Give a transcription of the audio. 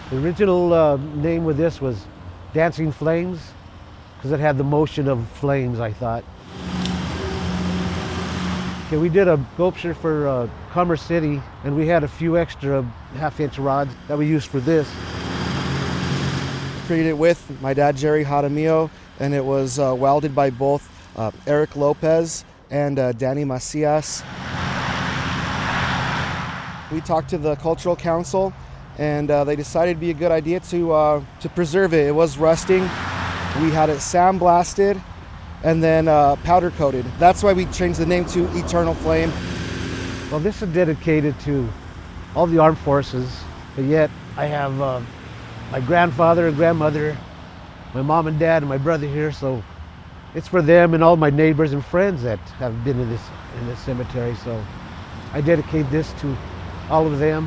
The original name with this was Dancing Flames, because it had the motion of flames, I thought. Okay, we did a sculpture for Commerce City, and we had a few extra half-inch rods that we used for this. Created with my dad, Jerry Jaramillo, and it was welded by both Eric Lopez and Danny Macias. We talked to the Cultural Council, and they decided it'd be a good idea to preserve it. It was rusting. We had it sandblasted and then powder coated. That's why we changed the name to Eternal Flame. Well, this is dedicated to all the armed forces, but yet I have my grandfather and grandmother, my mom and dad, and my brother here, so it's for them and all my neighbors and friends that have been in this cemetery. So I dedicate this to all of them.